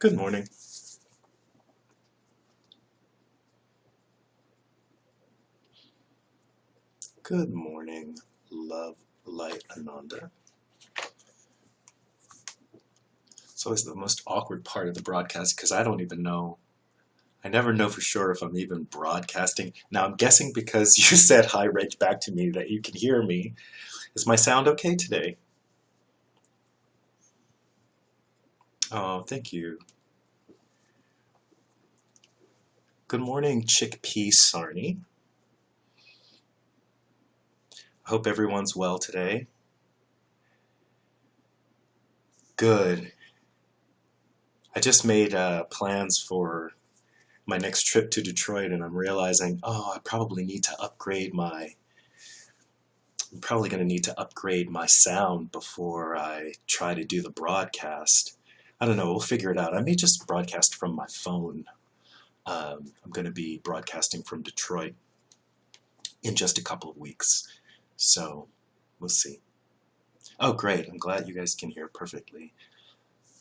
Good morning. Good morning, love, light, Ananda. It's always the most awkward part of the broadcast because I don't even know. I never know for sure if I'm even broadcasting. Now I'm guessing because you said hi right back to me that you can hear me. Is my sound okay today? Oh, thank you. Good morning, Chickpea Sarnie. I hope everyone's well today. Good. I just made plans for my next trip to Detroit, and I'm realizing, oh, I probably need to upgrade my. I'm probably going to need to upgrade my sound before I try to do the broadcast. I don't know, we'll figure it out. I may just broadcast from my phone. I'm going to be broadcasting from Detroit in just a couple of weeks, so we'll see. Oh, great. I'm glad you guys can hear perfectly.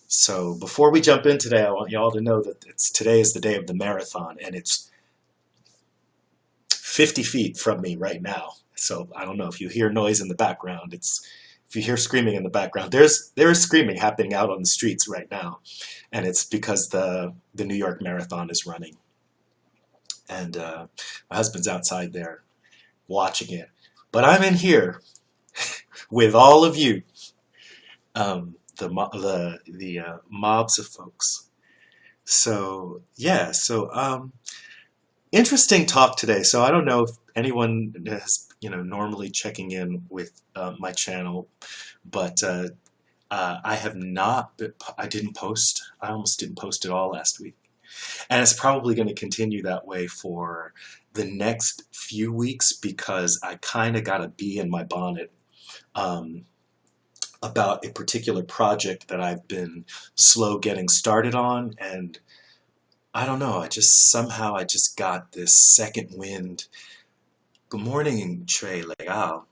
So before we jump in today, I want you all to know that today is the day of the marathon, and it's 50 feet from me right now. So I don't know if you hear noise in the background. If you hear screaming in the background, there is screaming happening out on the streets right now, and it's because the New York Marathon is running, and my husband's outside there watching it, but I'm in here with all of you, the mobs of folks. So yeah, interesting talk today. So I don't know if anyone has, normally checking in with my channel, but I have not. I didn't post. I almost didn't post at all last week, and it's probably going to continue that way for the next few weeks because I kind of got a bee in my bonnet um, about a particular project that I've been slow getting started on, and I don't know. I just got this second wind. Good morning, Trey Leal.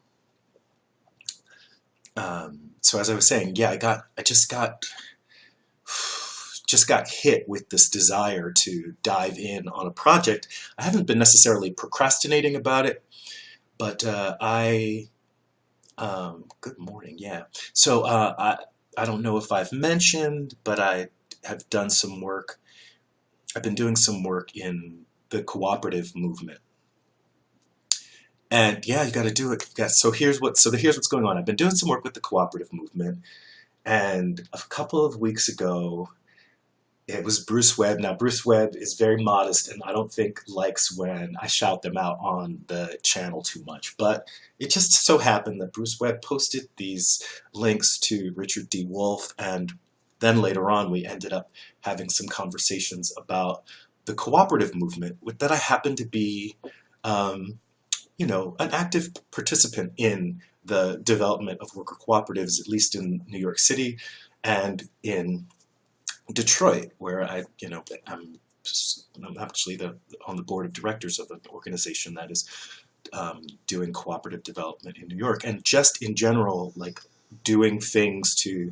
So as I was saying, yeah, I just got hit with this desire to dive in on a project. I haven't been necessarily procrastinating about it, but good morning, yeah. So I don't know if I've mentioned, but I have done some work. I've been doing some work in the cooperative movement. And yeah, you got to do it. Yeah, here's what's going on. I've been doing some work with the cooperative movement, and a couple of weeks ago, it was Bruce Webb. Now, Bruce Webb is very modest, and I don't think likes when I shout them out on the channel too much. But it just so happened that Bruce Webb posted these links to Richard D. Wolff, and then later on, we ended up having some conversations about the cooperative movement that I happen to be. An active participant in the development of worker cooperatives, at least in New York City and in Detroit, where I'm actually on the board of directors of an organization that is doing cooperative development in New York, and just in general, like doing things to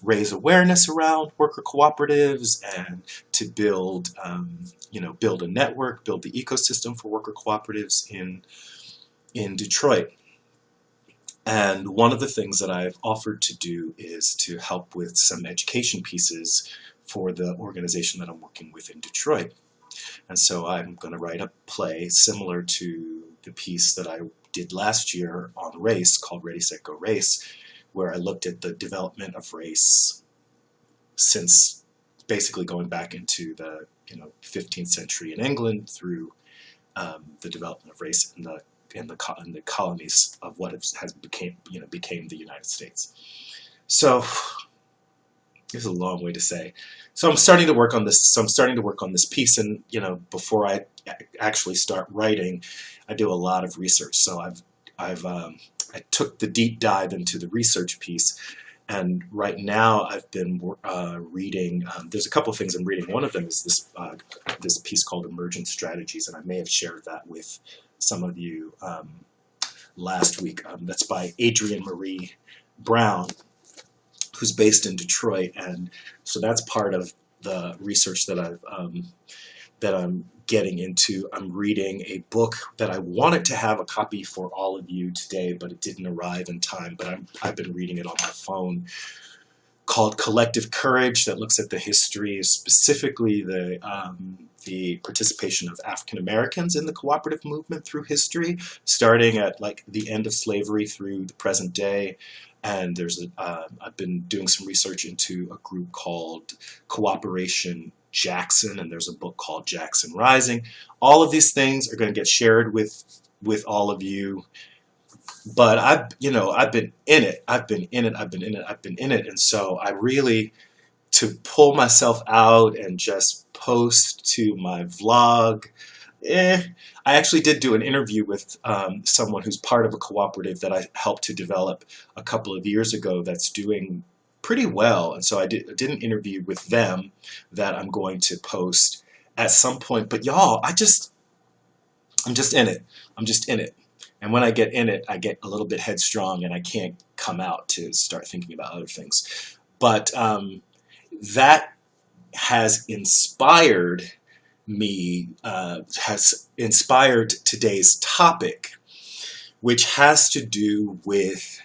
raise awareness around worker cooperatives and to build, build a network, build the ecosystem for worker cooperatives in Detroit. And one of the things that I've offered to do is to help with some education pieces for the organization that I'm working with in Detroit. And so I'm going to write a play similar to the piece that I did last year on race called Ready, Set, Go, Race, where I looked at the development of race since basically going back into the 15th century in England through the development of race in the colonies of what became the United States. So this is a long way to say. So I'm starting to work on this. So I'm starting to work on this piece, and before I actually start writing, I do a lot of research. So I took the deep dive into the research piece, and right now I've been reading. There's a couple of things I'm reading. One of them is this piece called Emergent Strategies, and I may have shared that with some of you last week. That's by Adrienne Maree Brown, who's based in Detroit, and so that's part of the research that I'm getting into. I'm reading a book that I wanted to have a copy for all of you today, but it didn't arrive in time. But I've been reading it on my phone, called Collective Courage, that looks at the history, specifically the participation of African Americans in the cooperative movement through history, starting at like the end of slavery through the present day. And I've been doing some research into a group called Cooperation Jackson, and there's a book called Jackson Rising. All of these things are going to get shared with all of you. But I've been in it. I've been in it. And so I really, to pull myself out and just post to my vlog, I actually did do an interview with someone who's part of a cooperative that I helped to develop a couple of years ago that's doing pretty well. And so I did an interview with them that I'm going to post at some point. But y'all, I'm just in it. I'm just in it. And when I get in it, I get a little bit headstrong and I can't come out to start thinking about other things. But that has inspired me, has inspired today's topic, which has to do with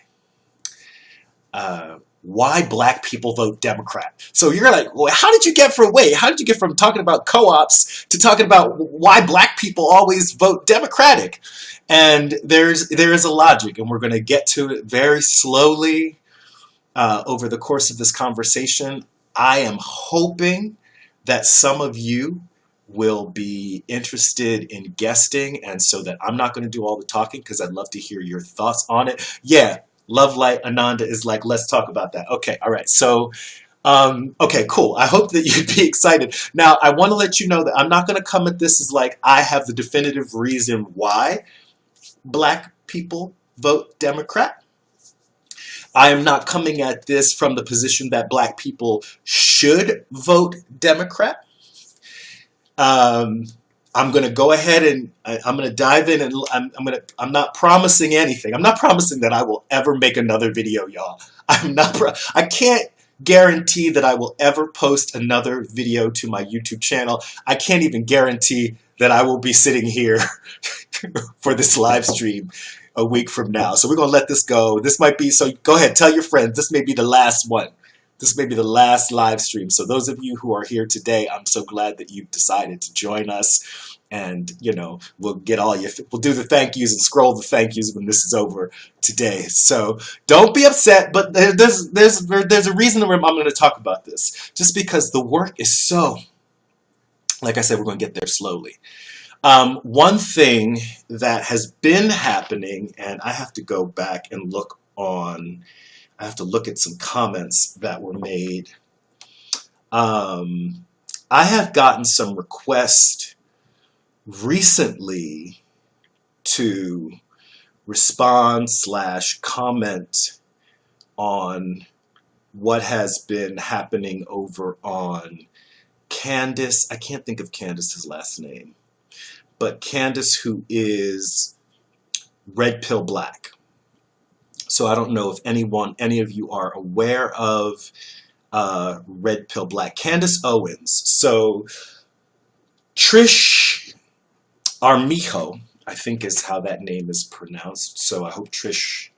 why black people vote Democrat. So you're like, well, how did you get from talking about co-ops to talking about why black people always vote Democratic? And there is a logic, and we're going to get to it very slowly over the course of this conversation. I am hoping that some of you will be interested in guesting, and so that I'm not going to do all the talking, because I'd love to hear your thoughts on it. Yeah, Love Light Ananda is like, let's talk about that. Okay, all right. So, okay, cool. I hope that you'd be excited. Now, I want to let you know that I'm not going to come at this as like I have the definitive reason why black people vote Democrat. I am not coming at this from the position that black people should vote Democrat. I'm going to go ahead and I'm going to dive in, and I'm not promising anything. I'm not promising that I will ever make another video, y'all. I can't guarantee that I will ever post another video to my YouTube channel. I can't even guarantee that I will be sitting here for this live stream a week from now. So we're going to let this go. This might be, so go ahead, tell your friends, this may be the last one. This may be the last live stream. So those of you who are here today, I'm so glad that you've decided to join us. And, you know, we'll do the thank yous and scroll the thank yous when this is over today. So don't be upset, but there's a reason I'm going to talk about this. Just because the work is so, like I said, we're going to get there slowly. One thing that has been happening, and I have to go back and look at some comments that were made. I have gotten some requests recently to respond / comment on what has been happening over on Candace. I can't think of Candace's last name, but Candace, who is Red Pill Black. So I don't know if any of you are aware of Red Pill Black. Candace Owens. So Trish Armijo, I think is how that name is pronounced. So I hope Trish,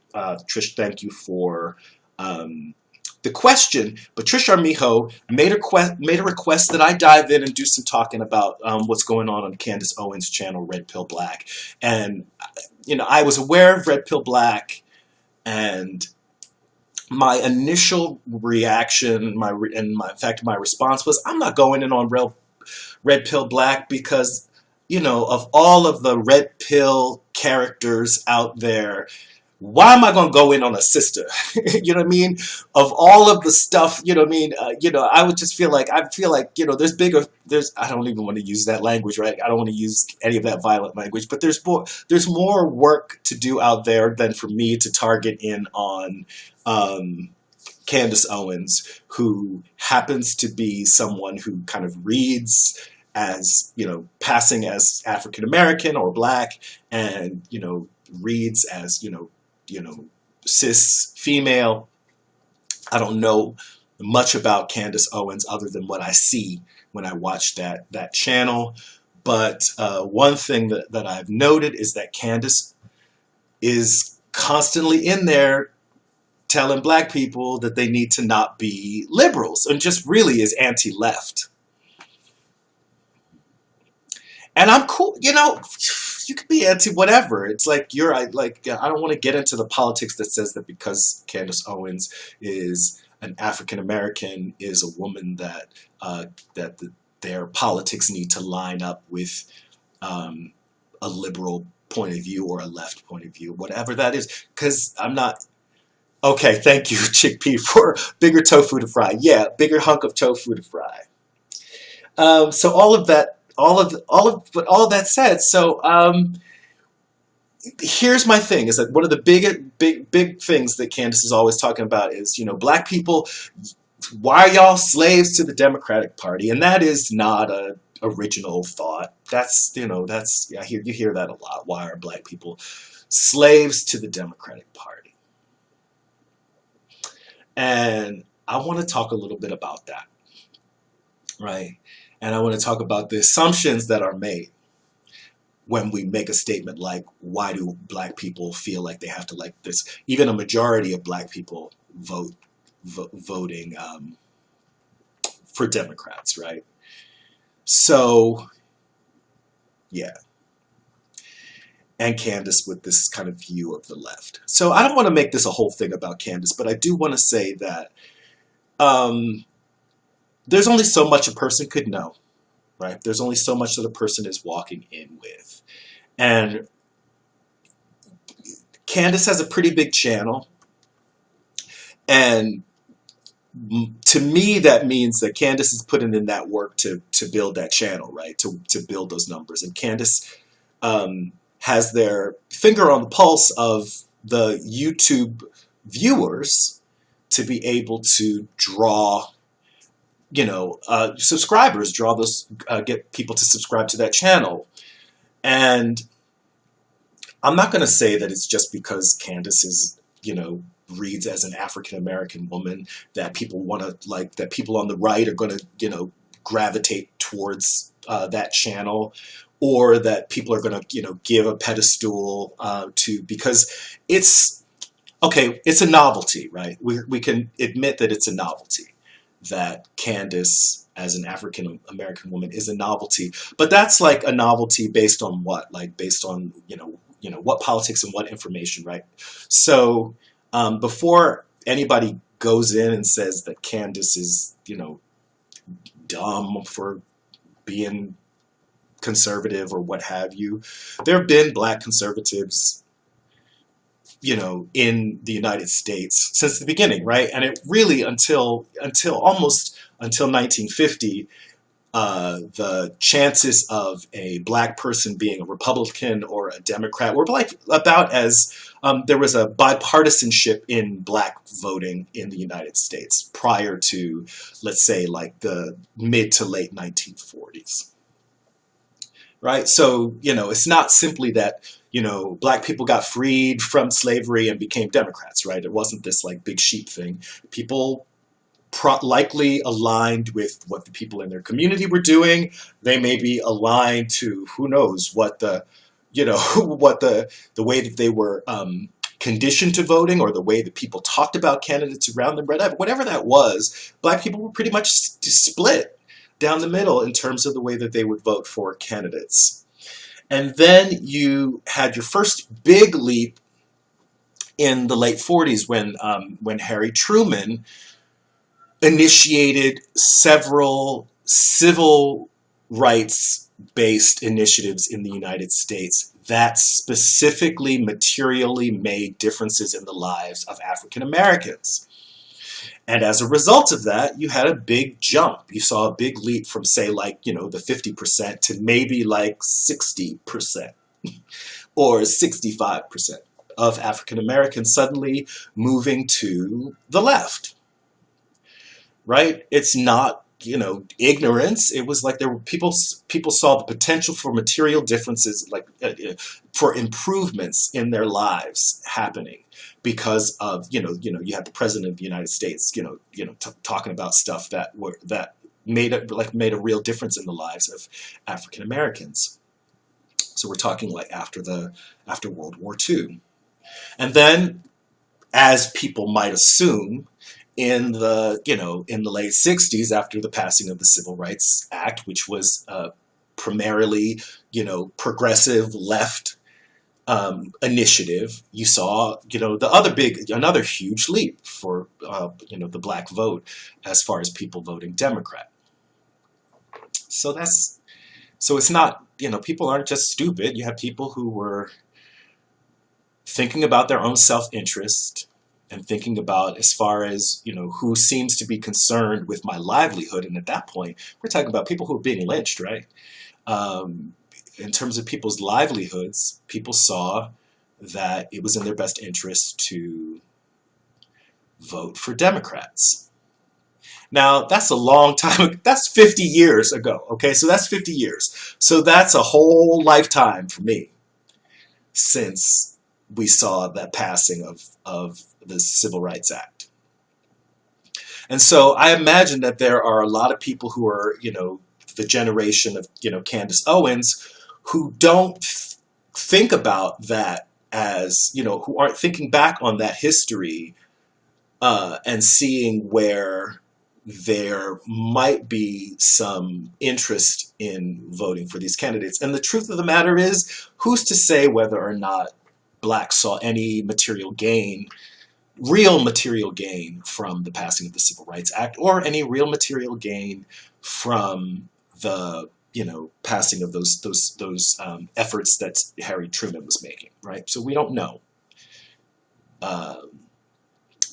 thank you for the question. But Trish Armijo made a request that I dive in and do some talking about what's going on Candace Owens' channel, Red Pill Black. And, you know, I was aware of Red Pill Black, and my initial reaction, my response was, I'm not going in on Red Pill Black because, you know, of all of the red pill characters out there, why am I going to go in on a sister? You know what I mean? Of all of the stuff, you know what I mean? I would just feel like, you know, I don't even want to use that language, right? I don't want to use any of that violent language, but there's more work to do out there than for me to target in on Candace Owens, who happens to be someone who kind of reads as, you know, passing as African American or black, and, you know, reads as, you know, cis female. I don't know much about Candace Owens other than what I see when I watch that channel. But one thing that I've noted is that Candace is constantly in there telling black people that they need to not be liberals and just really is anti-left. And I'm cool, you know, you could be anti whatever. It's like I don't want to get into the politics that says that because Candace Owens is an African American, is a woman that their politics need to line up with a liberal point of view or a left point of view, whatever that is. Because I'm not. Okay, thank you, Chickpea, for bigger tofu to fry. Yeah, bigger hunk of tofu to fry. So all of that. But all of that said, so here's my thing: is that one of the big things that Candace is always talking about is, you know, black people, why are y'all slaves to the Democratic Party? And that is not a original thought. That's, you know, that's, you hear that a lot. Why are black people slaves to the Democratic Party? And I want to talk a little bit about that, right? And I want to talk about the assumptions that are made when we make a statement like, why do black people feel like they have to, like this, even a majority of black people voting for Democrats, right? So, yeah. And Candace with this kind of view of the left. So I don't want to make this a whole thing about Candace, but I do want to say that there's only so much a person could know, right? There's only so much that a person is walking in with. And Candace has a pretty big channel. And to me, that means that Candace is putting in that work to build that channel, right? To build those numbers. And Candace has their finger on the pulse of the YouTube viewers to be able to draw, you know, subscribers, draw those, get people to subscribe to that channel. And I'm not going to say that it's just because Candace is, you know, reads as an African American woman that people want to, like, that people on the right are going to, you know, gravitate towards that channel, or that people are going to, you know, give a pedestal to, because it's, okay, it's a novelty, right? We can admit that it's a novelty, that Candace as an African American woman is a novelty, but that's like a novelty based on what? Like based on, you know, what politics and what information, right? So before anybody goes in and says that Candace is, you know, dumb for being conservative or what have you, there have been black conservatives, you know, in the United States since the beginning, right? And it really until 1950, the chances of a black person being a Republican or a Democrat were like about as there was a bipartisanship in black voting in the United States prior to, let's say, like the mid to late 1940s. Right? So, you know, it's not simply that, you know, black people got freed from slavery and became Democrats, right? It wasn't this like big sheep thing. People likely aligned with what the people in their community were doing. They may be aligned to, who knows, what the, you know, what the way that they were conditioned to voting, or the way that people talked about candidates around them, whatever that was. Black people were pretty much split down the middle in terms of the way that they would vote for candidates. And then you had your first big leap in the late 40s when Harry Truman initiated several civil rights-based initiatives in the United States that specifically materially made differences in the lives of African Americans. And as a result of that, you had a big jump. You saw a big leap from, say, like, you know, the 50% to maybe like 60% or 65% of African Americans suddenly moving to the left. Right? It's not ignorance. It was like there were people saw the potential for material differences, like for improvements in their lives happening because of you had the president of the United States talking about stuff that made a real difference in the lives of African Americans. So we're talking like after World War II. And then, as people might assume, in the late 60s, after the passing of the Civil Rights Act, which was primarily progressive left initiative, you saw another huge leap for the black vote as far as people voting Democrat. So it's not, people aren't just stupid. You have people who were thinking about their own self-interest and thinking about, as far as, who seems to be concerned with my livelihood. And at that point, we're talking about people who are being lynched, right? In terms of people's livelihoods, people saw that it was in their best interest to vote for Democrats. Now, that's a long time. That's 50 years ago, okay? So that's 50 years. So that's a whole lifetime for me since we saw that passing of the Civil Rights Act. And so I imagine that there are a lot of people who are, the generation of, Candace Owens, who don't think about that as, who aren't thinking back on that history and seeing where there might be some interest in voting for these candidates. And the truth of the matter is, who's to say whether or not blacks saw any real material gain from the passing of the Civil Rights Act, or any real material gain from the passing of those efforts that Harry Truman was making, right? So we don't know.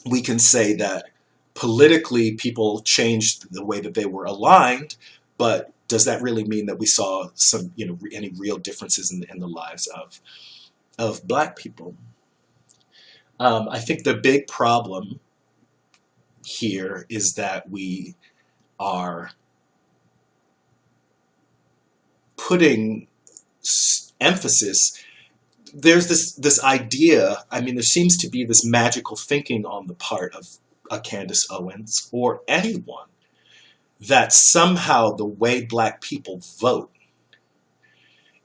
We can say that politically people changed the way that they were aligned, but does that really mean that we saw some, any real differences in the lives of black people? I think the big problem here is that we are putting emphasis. There's this idea, there seems to be this magical thinking on the part of Candace Owens or anyone that somehow the way black people vote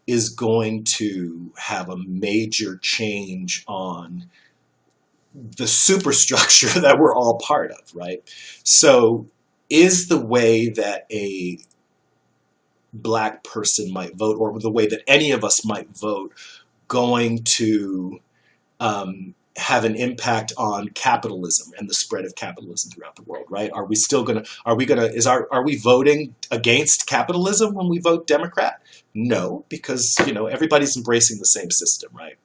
is going to have a major change on the superstructure that we're all part of, right? So is the way that a black person might vote, or the way that any of us might vote, going to have an impact on capitalism and the spread of capitalism throughout the world, right? Are we voting against capitalism when we vote Democrat? No, because everybody's embracing the same system, right?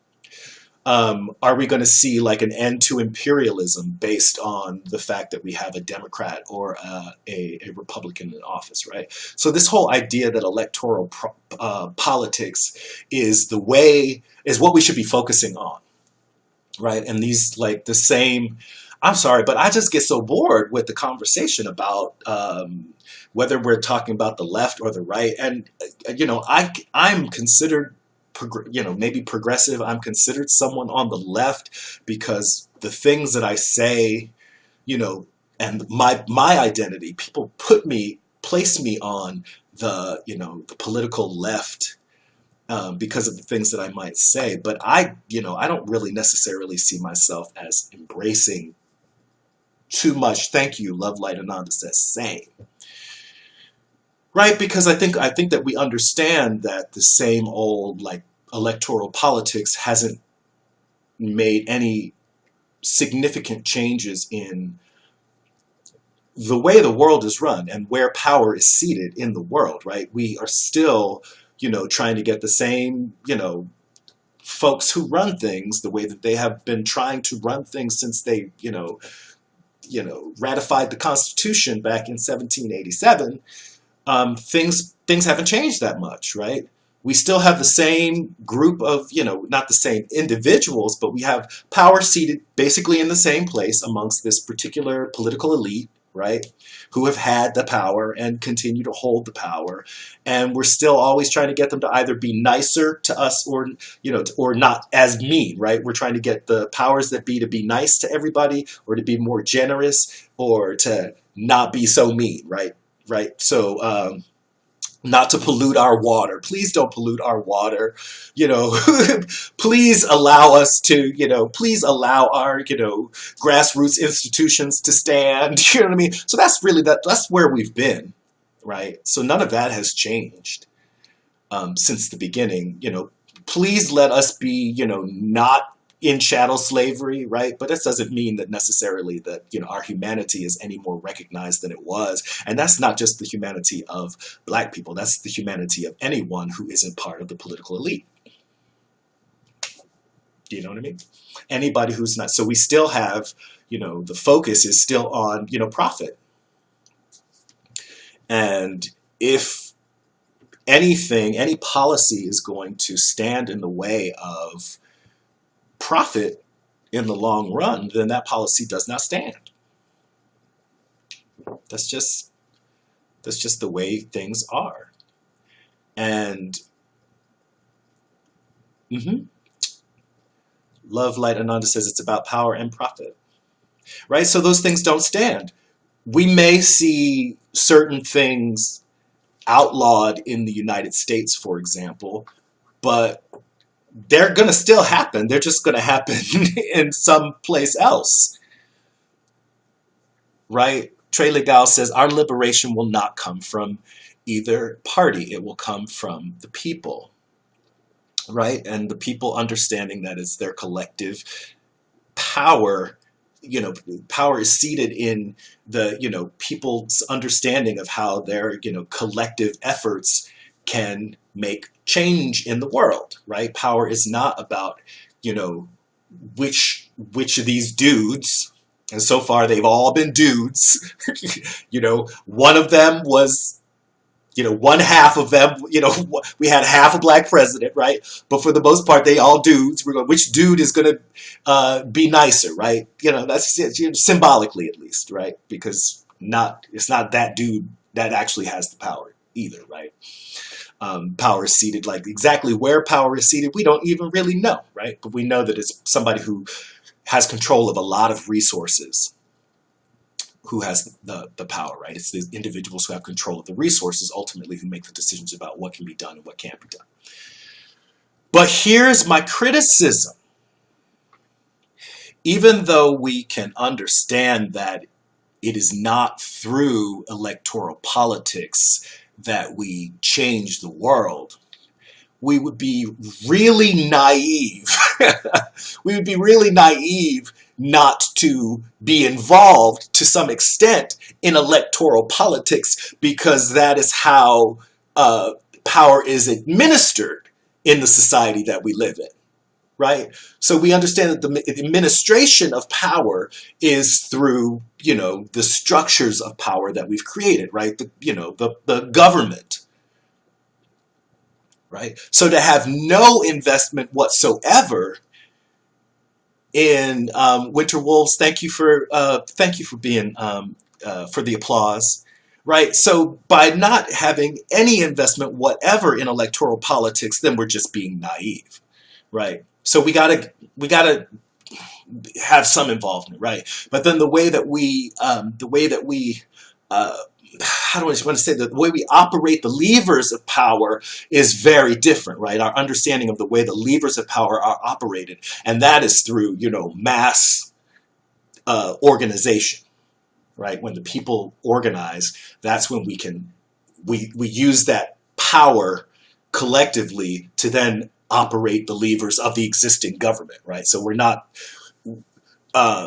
Are we going to see like an end to imperialism based on the fact that we have a Democrat or a Republican in office, right? So this whole idea that electoral politics is what we should be focusing on, right? And these like the same. I'm sorry, but I just get so bored with the conversation about whether we're talking about the left or the right. And I'm considered maybe progressive. I'm considered someone on the left because the things that I say, and my identity, people place me on the political left because of the things that I might say. But I don't really necessarily see myself as embracing too much. Thank you, Love, Light, Ananda says same. Right, because I think that we understand that the same old like electoral politics hasn't made any significant changes in the way the world is run and where power is seated in the world, right? We are still, trying to get the same, folks who run things the way that they have been trying to run things since they, ratified the Constitution back in 1787. Things haven't changed that much, right? We still have the same group of, not the same individuals, but we have power seated basically in the same place amongst this particular political elite right? Who have had the power and continue to hold the power. And we're still always trying to get them to either be nicer to us or, or not as mean, right? We're trying to get the powers that be to be nice to everybody or to be more generous or to not be so mean, right? Right. So, not to pollute our water. Please don't pollute our water. Please allow us to, please allow our, grassroots institutions to stand. You know what I mean? So that's really that's where we've been, right? So none of that has changed since the beginning. Please let us be, not in chattel slavery, right? But that doesn't mean that necessarily that, our humanity is any more recognized than it was. And that's not just the humanity of Black people. That's the humanity of anyone who isn't part of the political elite. Do you know what I mean? Anybody who's not. So we still have, the focus is still on, profit. And if anything, any policy is going to stand in the way of profit in the long run, then that policy does not stand. That's just the way things are. And Love Light Ananda says it's about power and profit, right? So those things don't stand. We may see certain things outlawed in the United States, for example, but they're going to still happen. They're just going to happen in some place else, right? Trey Legal says, our liberation will not come from either party. It will come from the people, right? And the people understanding that it's their collective power. Power is seated in the, people's understanding of how their, collective efforts can make change in the world, right? Power is not about, which of these dudes, and so far they've all been dudes. One of them was, one half of them, we had half a Black president, right? But for the most part, they all dudes. We're going, which dude is going to be nicer, right? That's symbolically at least, right? Because it's not that dude that actually has the power either, right? Power is seated, like exactly where power is seated, we don't even really know, right? But we know that it's somebody who has control of a lot of resources who has the power, right? It's the individuals who have control of the resources ultimately who make the decisions about what can be done and what can't be done. But here's my criticism. Even though we can understand that it is not through electoral politics that we change the world, we would be really naive. We would be really naive not to be involved to some extent in electoral politics, because that is how power is administered in the society that we live in, right? So we understand that the administration of power is through, the structures of power that we've created, right? The government. Right? So to have no investment whatsoever in Winter Wolves, thank you for being for the applause, right? So by not having any investment whatever in electoral politics, then we're just being naive, right? So we gotta have some involvement, right? But then the way that we how do I want to say that the way we operate the levers of power is very different, right? Our understanding of the way the levers of power are operated, and that is through, mass organization, right? When the people organize, that's when we use that power collectively to then operate the levers of the existing government, right? So we're not going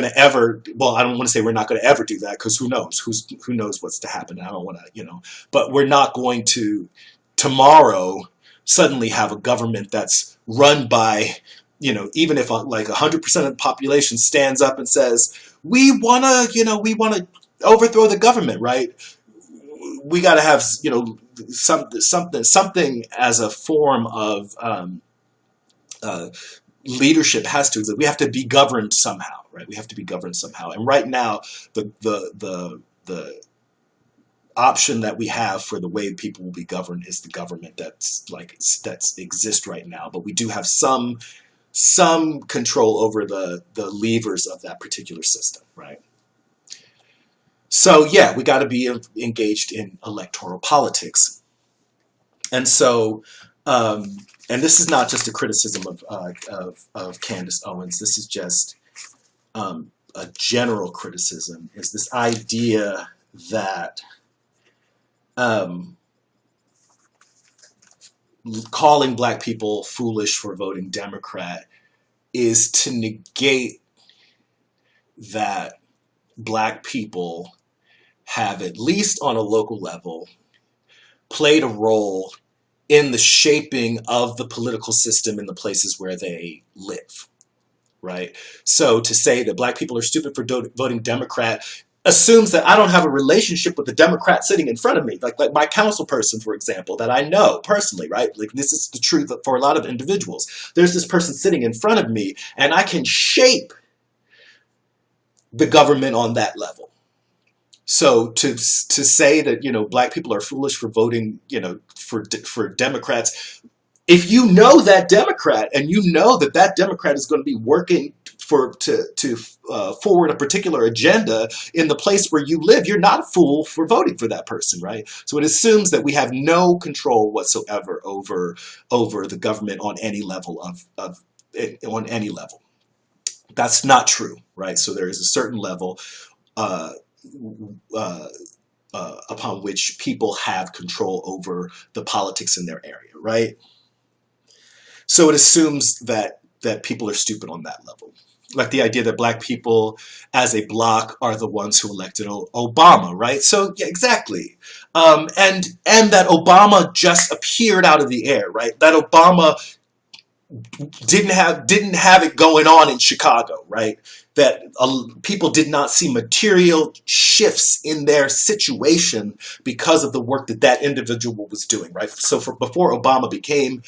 to ever, well, I don't want to say we're not going to ever do that, because who knows? Who knows what's to happen? I don't want to, but we're not going to tomorrow suddenly have a government that's run by, even if like 100% of the population stands up and says, we want to overthrow the government, right? We got to have, something as a form of leadership has to exist. We have to be governed somehow, right? We have to be governed somehow. And right now, the option that we have for the way people will be governed is the government that's exists right now. But we do have some control over the levers of that particular system, right? So yeah, we got to be engaged in electoral politics. And so, and this is not just a criticism of Candace Owens. This is just a general criticism. Is this idea that calling black people foolish for voting Democrat is to negate that black people have, at least on a local level, played a role in the shaping of the political system in the places where they live, right? So to say that black people are stupid for voting Democrat assumes that I don't have a relationship with the Democrat sitting in front of me, like my council person, for example, that I know personally, right? Like this is the truth for a lot of individuals. There's this person sitting in front of me, and I can shape the government on that level. So to say that, you know, black people are foolish for voting, you know, for Democrats, if you know that Democrat and you know that that Democrat is going to be working to forward a particular agenda in the place where you live, you're not a fool for voting for that person, right? So it assumes that we have no control whatsoever over the government on any level on any level. That's not true, right? So there is a certain level upon which people have control over the politics in their area, right? So it assumes that people are stupid on that level. Like the idea that black people as a bloc are the ones who elected Obama, right? So yeah, exactly. And that Obama just appeared out of the air, right? That Obama didn't have it going on in Chicago, right? That people did not see material shifts in their situation because of the work that individual was doing, right? So before Obama became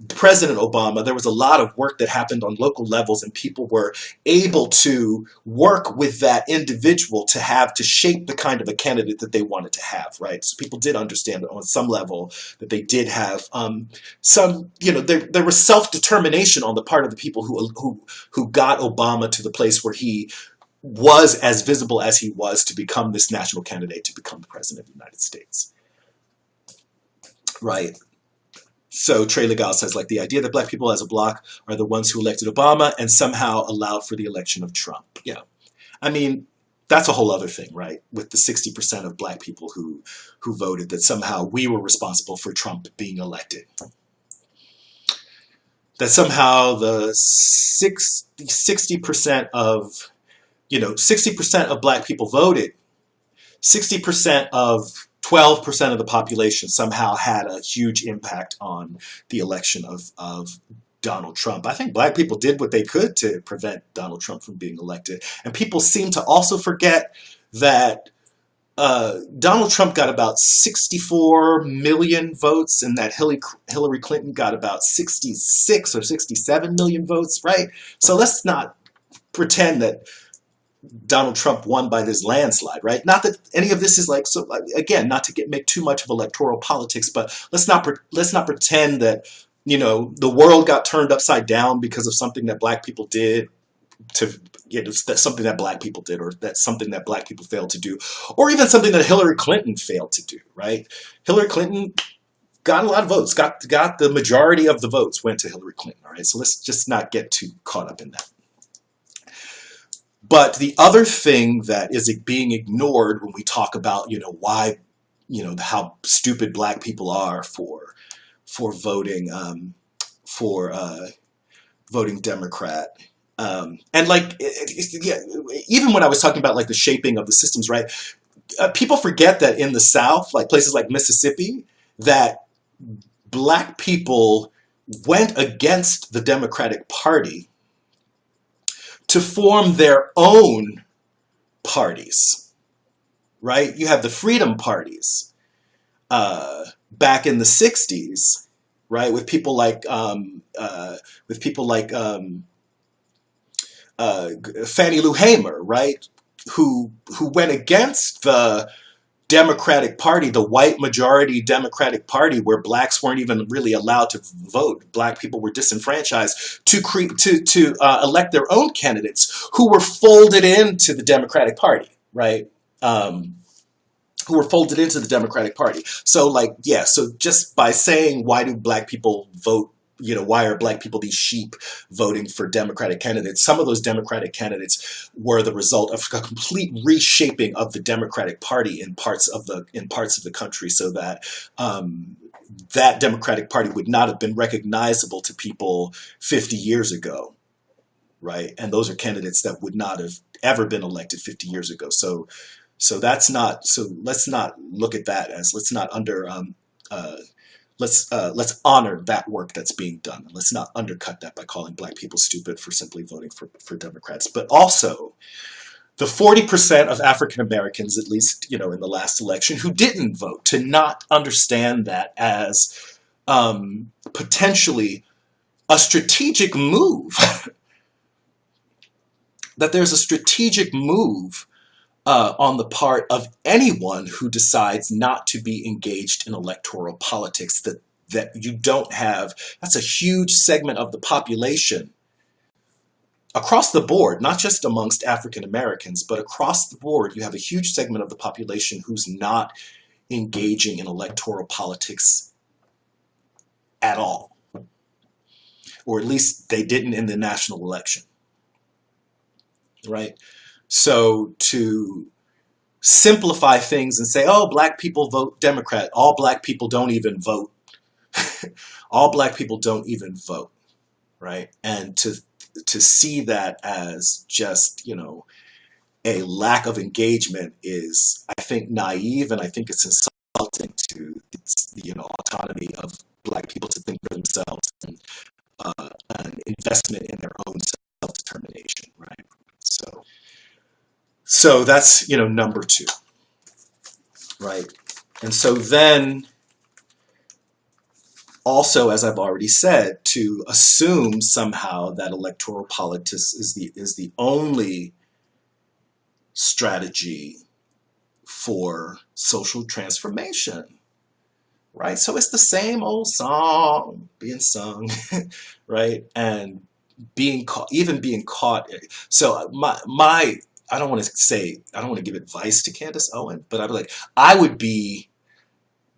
President Obama, there was a lot of work that happened on local levels, and people were able to work with that individual to shape the kind of a candidate that they wanted to have, right? So people did understand on some level that they did have some, you know, there was self-determination on the part of the people who got Obama to the place where he was as visible as he was to become this national candidate to become the president of the United States, right? So Trey Legal says, like, the idea that black people as a bloc are the ones who elected Obama and somehow allowed for the election of Trump. Yeah. I mean, that's a whole other thing, right? With the 60% of black people who voted, that somehow we were responsible for Trump being elected. That somehow the 60% of, you know, 60% of black people voted, 60% of 12% of the population somehow had a huge impact on the election of Donald Trump. I think black people did what they could to prevent Donald Trump from being elected. And people seem to also forget that Donald Trump got about 64 million votes and that Hillary Clinton got about 66 or 67 million votes, right? So let's not pretend that Donald Trump won by this landslide, right? Not that any of this is like, so again, not to make too much of electoral politics, but let's not pretend that, you know, the world got turned upside down because of something that black people did that's something that black people did, or that's something that black people failed to do, or even something that Hillary Clinton failed to do, right? Hillary Clinton got a lot of votes, got the majority of the votes went to Hillary Clinton, all right? So let's just not get too caught up in that. But the other thing that is being ignored when we talk about, you know, why, you know, how stupid black people are for voting voting Democrat, and like yeah, even when I was talking about like the shaping of the systems, right? People forget that in the South, like places like Mississippi, that black people went against the Democratic Party to form their own parties, right? You have the freedom parties back in the 60s right? With people like Fannie Lou Hamer, right? Who went against the Democratic Party, the white majority Democratic Party, where blacks weren't even really allowed to vote. Black people were disenfranchised to elect their own candidates who were folded into the Democratic Party, right? Um, who were folded into the Democratic Party. So like, yeah, so just by saying, why do black people vote? You know, why are black people these sheep voting for Democratic candidates? Some of those Democratic candidates were the result of a complete reshaping of the Democratic Party in parts of the country, so that that Democratic Party would not have been recognizable to people 50 years ago, right? And those are candidates that would not have ever been elected 50 years ago. So that's not. So let's not look at that as uh, let's honor that work that's being done. And let's not undercut that by calling black people stupid for simply voting for Democrats. But also the 40% of African Americans, at least in the last election, who didn't vote, to not understand that as potentially a strategic move. That there's a strategic move on the part of anyone who decides not to be engaged in electoral politics, that you don't have, that's a huge segment of the population across the board, not just amongst African Americans, but across the board, you have a huge segment of the population who's not engaging in electoral politics at all, or at least they didn't in the national election, right? So to simplify things and say, oh, black people vote Democrat, all black people don't even vote. All black people don't even vote, right? And to see that as just, a lack of engagement is, I think, naive, and I think it's insulting to autonomy of black people to think for themselves, and an investment in their own self-determination, right? So that's, number two, right? And so then also, as I've already said, to assume somehow that electoral politics is the only strategy for social transformation, right? So it's the same old song being sung, right? And being caught. So my I don't want to give advice to Candace Owen, but I'd be like, I would be,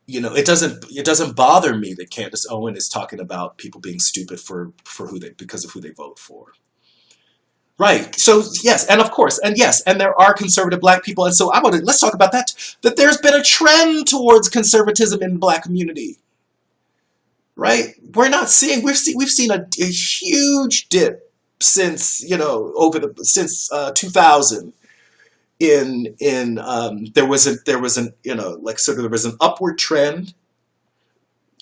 it doesn't bother me that Candace Owen is talking about people being stupid because of who they vote for. Right. So yes, and of course, and yes, and there are conservative black people, and so let's talk about that. That there's been a trend towards conservatism in the black community. Right? We've seen a huge dip since, since 2000 in there was an upward trend,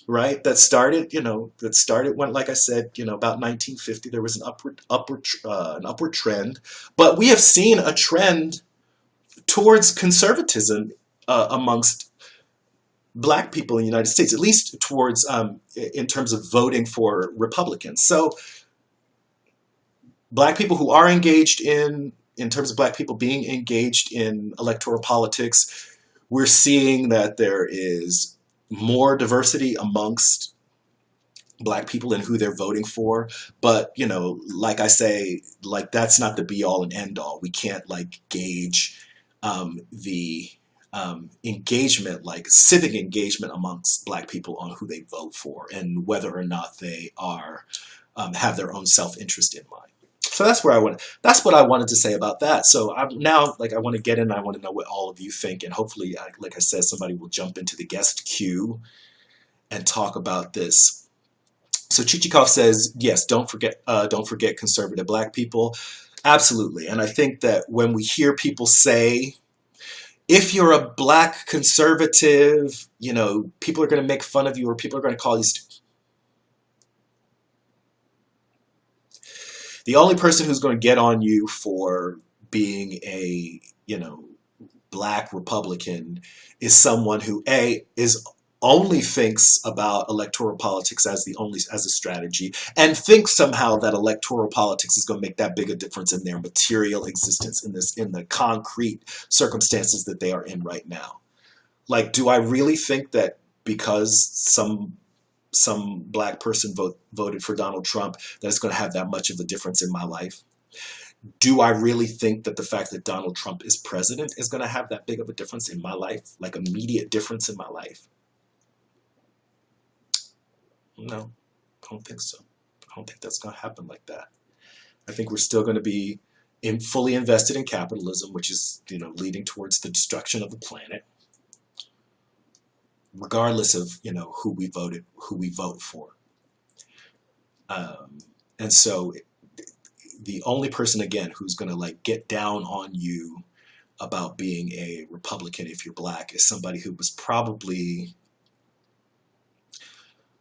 right? When, like I said, about 1950, there was an upward trend, but we have seen a trend towards conservatism amongst black people in the United States, at least towards in terms of voting for Republicans. So black people who are engaged in terms of black people being engaged in electoral politics, we're seeing that there is more diversity amongst black people and who they're voting for. But, like I say, like that's not the be all and end all. We can't gauge the engagement, like civic engagement amongst black people on who they vote for and whether or not they are have their own self-interest in mind. So that's what I wanted to say about that. So I want to get in. I want to know what all of you think, and hopefully, like I said, somebody will jump into the guest queue and talk about this. So Chichikov says, yes, don't forget conservative black people. Absolutely. And I think that when we hear people say, if you're a black conservative, people are going to make fun of you, or people are going to call you stupid. The only person who's going to get on you for being a, black Republican is someone who, A, is only thinks about electoral politics as as a strategy, and thinks somehow that electoral politics is going to make that big a difference in their material existence in the concrete circumstances that they are in right now. Like, do I really think that because some black person voted for Donald Trump that it's going to have that much of a difference in my life? Do I really think that the fact that Donald Trump is president is going to have that big of a difference in my life, like immediate difference in my life? No, I don't think so. I don't think that's going to happen like that. I think we're still going to be fully invested in capitalism, which is, leading towards the destruction of the planet, regardless of, who we vote for. And so the only person, again, who's going to like get down on you about being a Republican if you're black is somebody who was probably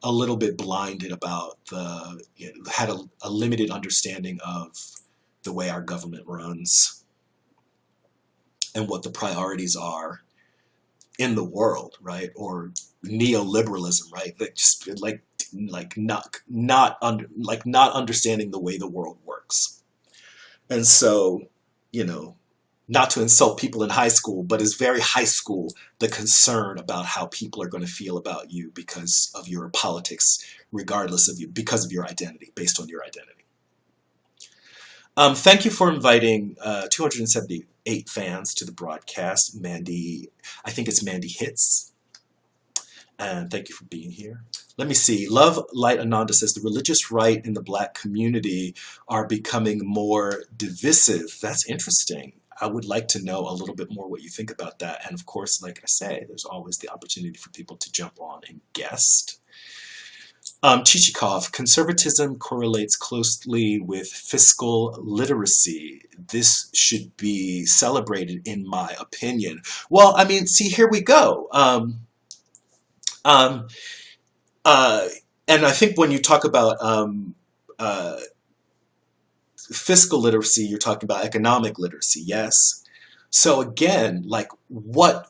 a little bit blinded about had a limited understanding of the way our government runs and what the priorities are in the world, right? Or neoliberalism, right? That just not understanding the way the world works. And so, not to insult people in high school, but it's very high school, the concern about how people are going to feel about you because of your politics, regardless of you, because of your identity, based on your identity. Thank you for inviting 278 fans to the broadcast. Mandy, I think it's Mandy Hits. And thank you for being here. Let me see. Love Light Ananda says the religious right in the black community are becoming more divisive. That's interesting. I would like to know a little bit more what you think about that. And of course, like I say, there's always the opportunity for people to jump on and guest. Chichikov, conservatism correlates closely with fiscal literacy. This should be celebrated, in my opinion. Well, I mean, see, here we go. And I think when you talk about fiscal literacy, you're talking about economic literacy, yes? So again, like what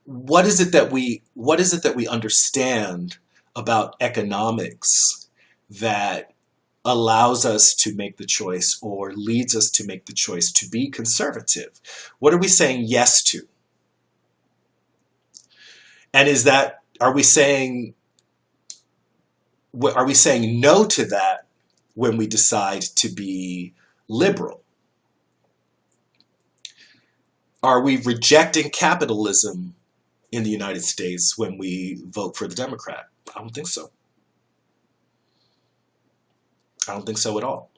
is it that we understand about economics that allows us to make the choice or leads us to make the choice to be conservative? What are we saying yes to? And are we saying no to that when we decide to be liberal? Are we rejecting capitalism in the United States when we vote for the Democrat? I don't think so. I don't think so at all.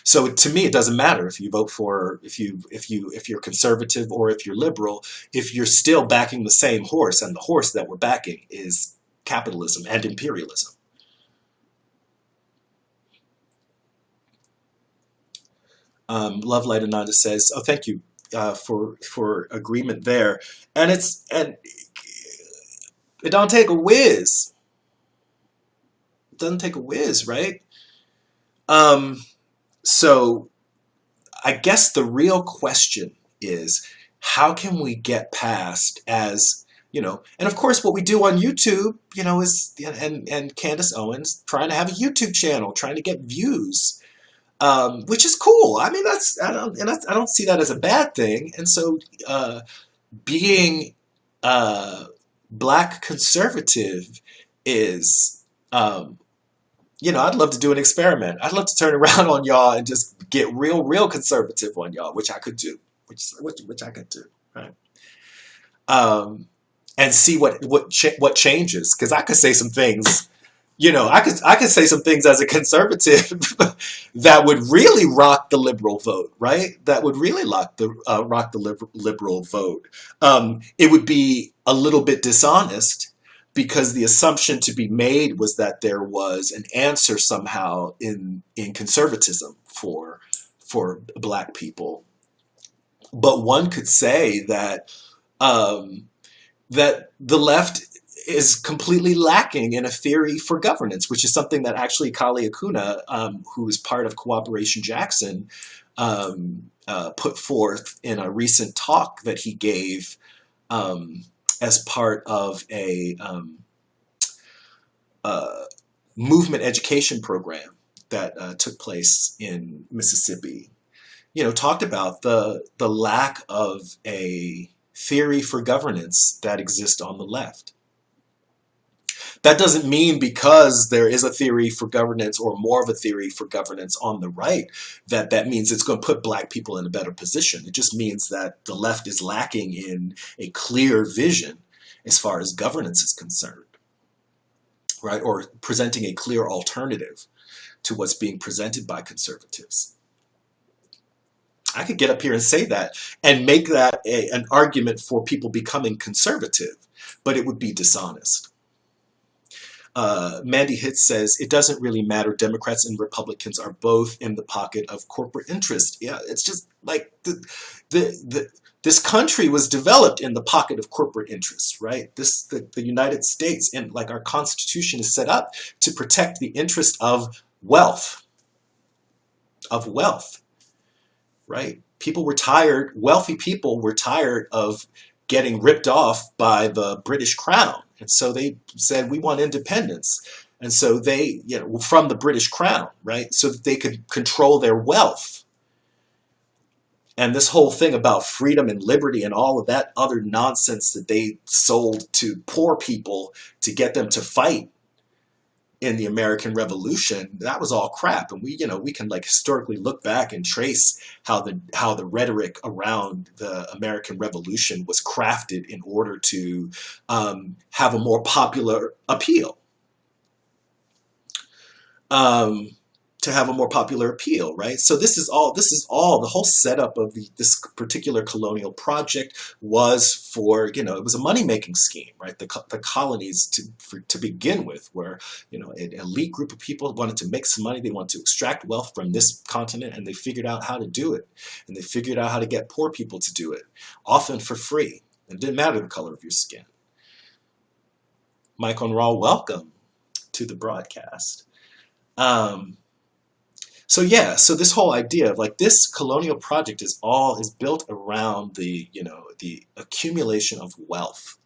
So to me, it doesn't matter if you vote for if you're conservative or if you're liberal, if you're still backing the same horse, and the horse that we're backing is capitalism and imperialism. Love Light Ananda says, "Oh, thank you for agreement there." And it don't take a whiz. It doesn't take a whiz, right? So I guess the real question is, how can we get past, as and of course what we do on YouTube, is and Candace Owens trying to have a YouTube channel, trying to get views. Which is cool. I mean, I don't see that as a bad thing. And so, being black conservative is, I'd love to do an experiment. I'd love to turn around on y'all and just get real conservative on y'all, which I could do, which I could do, right? And see what changes, because I could say some things. I could say some things as a conservative that would really rock the liberal vote, right? That would really rock the liberal vote. It would be a little bit dishonest because the assumption to be made was that there was an answer somehow in conservatism for black people. But one could say that that the left is completely lacking in a theory for governance, which is something that actually Kali Akuna, who is part of Cooperation Jackson, put forth in a recent talk that he gave as part of a movement education program that took place in Mississippi, talked about the lack of a theory for governance that exists on the left. That doesn't mean because there is a theory for governance or more of a theory for governance on the right that means it's going to put black people in a better position. It just means that the left is lacking in a clear vision as far as governance is concerned, right? Or presenting a clear alternative to what's being presented by conservatives. I could get up here and say that and make that an argument for people becoming conservative, but it would be dishonest. Mandy Hitz says, it doesn't really matter. Democrats and Republicans are both in the pocket of corporate interest. Yeah, it's just like this country was developed in the pocket of corporate interest, right? The United States, and like our Constitution is set up to protect the interest of wealth, right? People were tired, wealthy people were tired of getting ripped off by the British Crown. And so they said, we want independence. And so they, from the British Crown, right? So that they could control their wealth. And this whole thing about freedom and liberty and all of that other nonsense that they sold to poor people to get them to fight in the American Revolution, that was all crap. And we can like historically look back and trace how the rhetoric around the American Revolution was crafted in order to have a more popular appeal. Right? So this is all the whole setup of this particular colonial project was for, it was a money-making scheme, right? The colonies to begin with were, an elite group of people wanted to make some money. They wanted to extract wealth from this continent, and they figured out how to do it. And they figured out how to get poor people to do it, often for free. It didn't matter the color of your skin. Mike Unraw, welcome to the broadcast. So this whole idea of like this colonial project is built around the accumulation of wealth,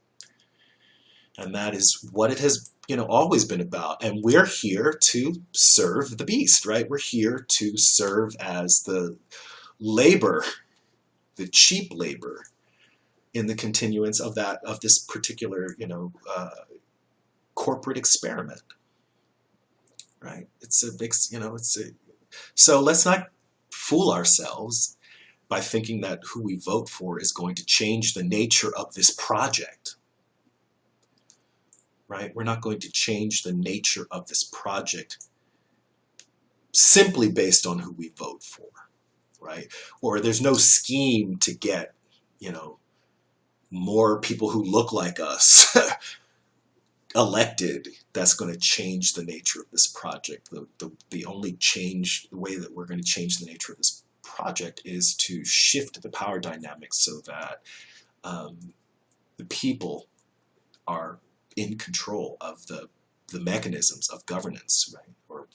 and that is what it has always been about. And we're here to serve the beast, right? We're here to serve as the labor, the cheap labor, in the continuance of this particular corporate experiment, right? It's a big So let's not fool ourselves by thinking that who we vote for is going to change the nature of this project, right? We're not going to change the nature of this project simply based on who we vote for, right? Or there's no scheme to get, more people who look like us elected that's going to change the nature of this project. The only way that we're going to change the nature of this project is to shift the power dynamics so that the people are in control of the mechanisms of governance, right? Or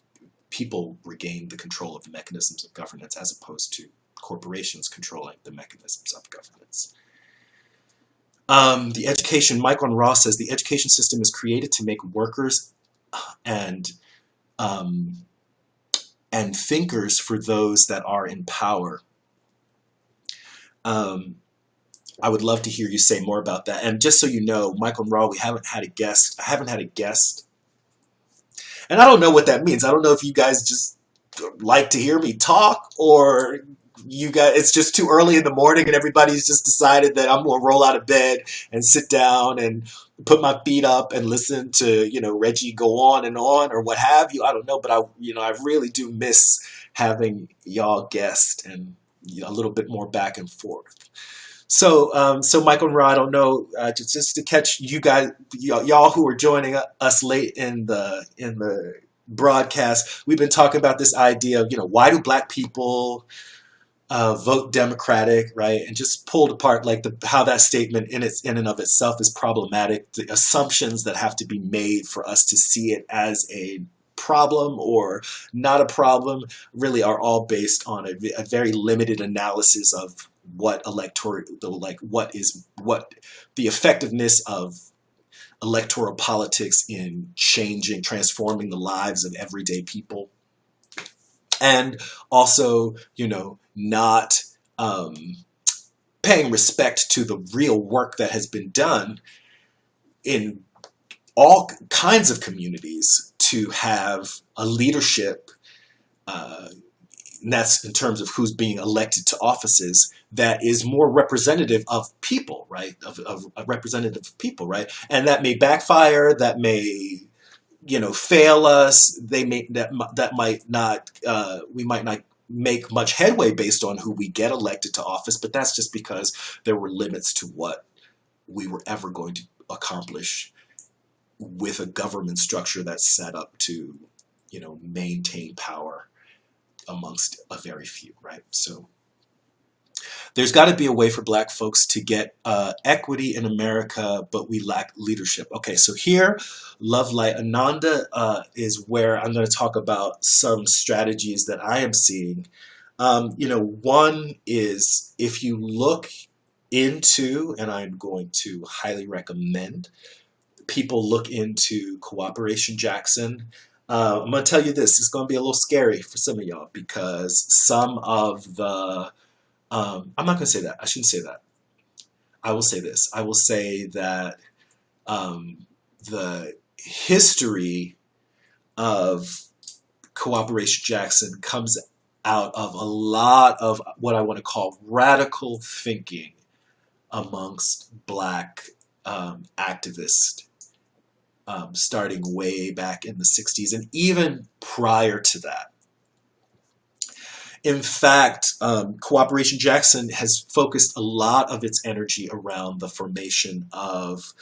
people regain the control of the mechanisms of governance as opposed to corporations controlling the mechanisms of governance. The education, Mike Ross says, the education system is created to make workers and thinkers for those that are in power. I would love to hear you say more about that. And just so you know, Michael Raw, I haven't had a guest. And I don't know what that means. I don't know if you guys just like to hear me talk, or you guys, it's just too early in the morning and everybody's just decided that I'm going to roll out of bed and sit down and put my feet up and listen to, Reggie go on and on, or what have you. I don't know, but I really do miss having y'all guest and a little bit more back and forth. So, Michael and Rod, I don't know, just to catch you guys, y'all who are joining us late in the broadcast, we've been talking about this idea of, why do black people vote Democratic, right? And just pulled apart like how that statement in and of itself is problematic. The assumptions that have to be made for us to see it as a problem or not a problem really are all based on a very limited analysis of what what is what the effectiveness of electoral politics in changing, transforming the lives of everyday people, and also, not paying respect to the real work that has been done in all kinds of communities to have a leadership, and that's in terms of who's being elected to offices, that is more representative of people, right? Of a representative of people, right? And that may backfire, that may, fail us. That might not, we might not make much headway based on who we get elected to office, but that's just because there were limits to what we were ever going to accomplish with a government structure that's set up to, maintain power amongst a very few, right? So there's got to be a way for Black folks to get equity in America, but we lack leadership. Okay, so here, Love Light Ananda is where I'm going to talk about some strategies that I am seeing. One is, if you look into, and I'm going to highly recommend people look into Cooperation Jackson. I'm going to tell you this, it's going to be a little scary for some of y'all, because some of the, I'm not going to say that, I shouldn't say that. I will say this, I will say that the history of Cooperation Jackson comes out of a lot of what I want to call radical thinking amongst Black activists, starting way back in the 60s and even prior to that. In fact, Cooperation Jackson has focused a lot of its energy around the formation of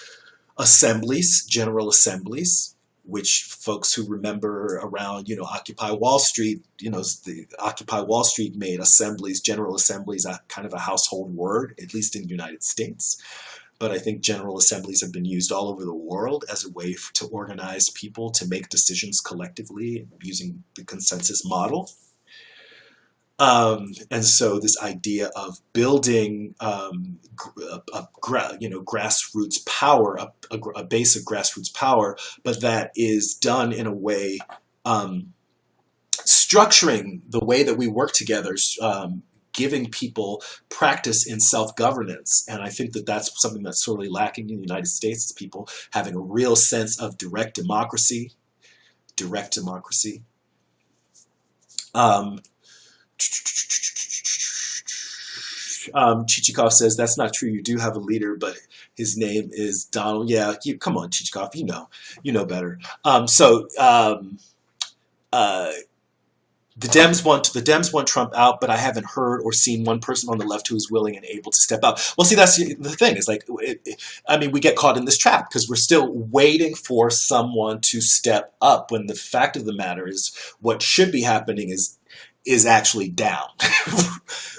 assemblies, general assemblies, which folks who remember around, Occupy Wall Street, the Occupy Wall Street made assemblies, general assemblies, kind of a household word, at least in the United States. But I think general assemblies have been used all over the world as a way to organize people to make decisions collectively using the consensus model. And so this idea of building grassroots power, a base of grassroots power, but that is done in a way, structuring the way that we work together, giving people practice in self-governance. And I think that that's something that's sorely lacking in the United States, is people having a real sense of direct democracy. Chichikov says, that's not true. You do have a leader, but his name is Donald. Yeah, come on, Chichikov, you know better. The Dems want Trump out, but I haven't heard or seen one person on the left who is willing and able to step out. Well, see, that's the thing. It's like, we get caught in this trap because we're still waiting for someone to step up, when the fact of the matter is, what should be happening is actually down.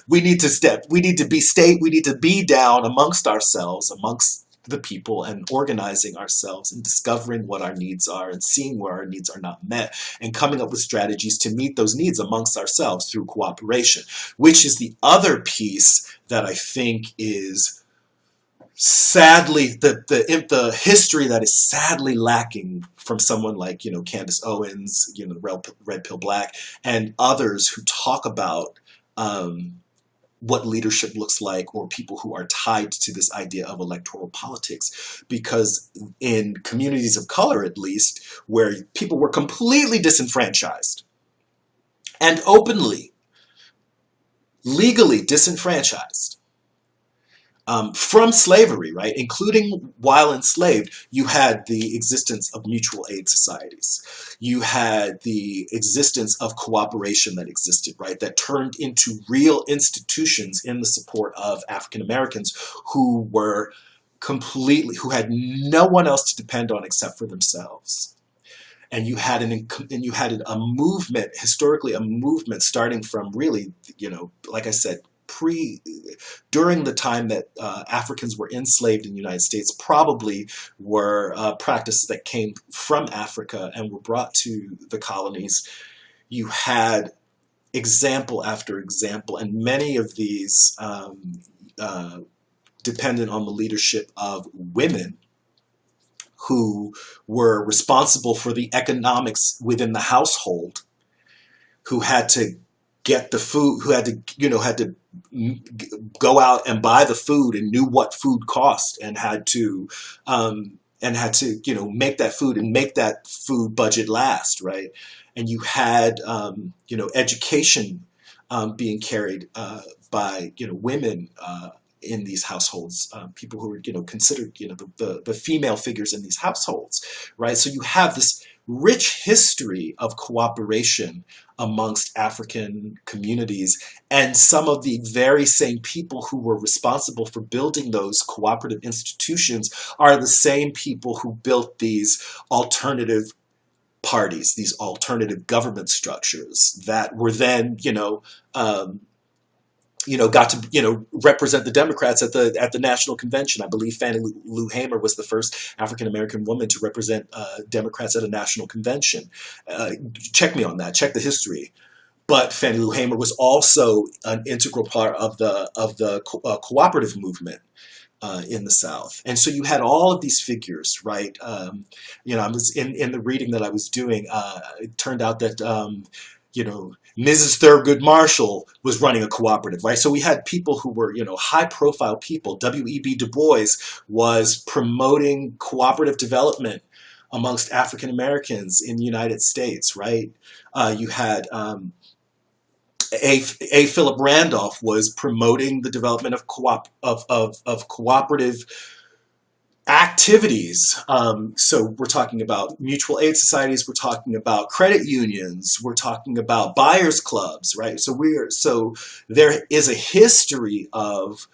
We need to be down amongst ourselves, amongst the people, and organizing ourselves and discovering what our needs are and seeing where our needs are not met and coming up with strategies to meet those needs amongst ourselves through cooperation, which is the other piece that I think is sadly the history that is sadly lacking from someone like Candace Owens, Red Pill Black, and others who talk about what leadership looks like, or people who are tied to this idea of electoral politics. Because in communities of color, at least, where people were completely disenfranchised and openly, legally disenfranchised from slavery, right? Including while enslaved, you had the existence of mutual aid societies. You had the existence of cooperation that existed, right? That turned into real institutions in the support of African Americans who had no one else to depend on except for themselves. And you had a movement, historically a movement, starting from really, like I said, during the time that Africans were enslaved in the United States, probably were practices that came from Africa and were brought to the colonies. You had example after example, and many of these dependent on the leadership of women who were responsible for the economics within the household, who had to get the food, who had to, had to go out and buy the food and knew what food cost and had to, make that food and make that food budget last, right? And you had, education being carried by, women in these households, people who were, considered, the female figures in these households, right? So you have this rich history of cooperation amongst African communities, and some of the very same people who were responsible for building those cooperative institutions are the same people who built these alternative parties, these alternative government structures that were then, got to, represent the Democrats at the national convention. I believe Fannie Lou Hamer was the first African American woman to represent Democrats at a national convention. Check me on that. Check the history. But Fannie Lou Hamer was also an integral part of the cooperative movement in the South. And so you had all of these figures, right? I was in the reading that I was doing. It turned out that Mrs. Thurgood Marshall was running a cooperative, right? So we had people who were, high-profile people. W.E.B. Du Bois was promoting cooperative development amongst African Americans in the United States, right? You had A. Philip Randolph was promoting the development of cooperative activities. So we're talking about mutual aid societies, we're talking about credit unions, we're talking about buyers clubs, right? So there is a history of